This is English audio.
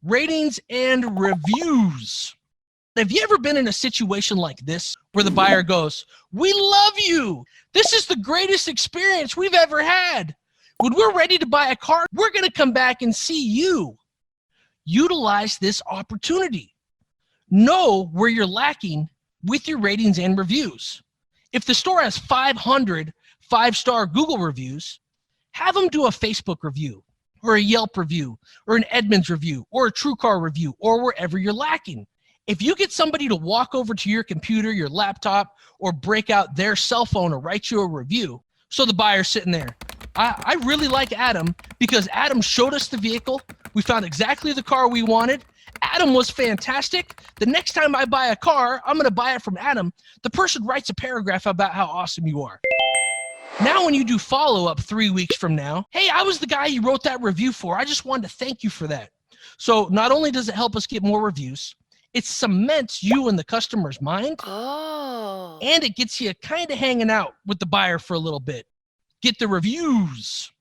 ratings and reviews. Have you ever been in a situation like this where the buyer goes, "We love you. This is the greatest experience we've ever had. When we're ready to buy a car, we're going to come back and see you." Utilize this opportunity. Know where you're lacking with your ratings and reviews. If the store has 500 five-star Google reviews, have them do a Facebook review or a Yelp review or an Edmunds review or a TrueCar review or wherever you're lacking. If you get somebody to walk over to your computer, your laptop, or break out their cell phone or write you a review, so the buyer's sitting there, I really like Adam because Adam showed us the vehicle. We found exactly the car we wanted. Adam was fantastic. The next time I buy a car, I'm going to buy it from Adam. The person writes a paragraph about how awesome you are. Now when you do follow-up 3 weeks from now, "Hey, I was the guy you wrote that review for. I just wanted to thank you for that." So not only does it help us get more reviews, it cements you in the customer's mind. Oh. And it gets you kind of hanging out with the buyer for a little bit. Get the reviews.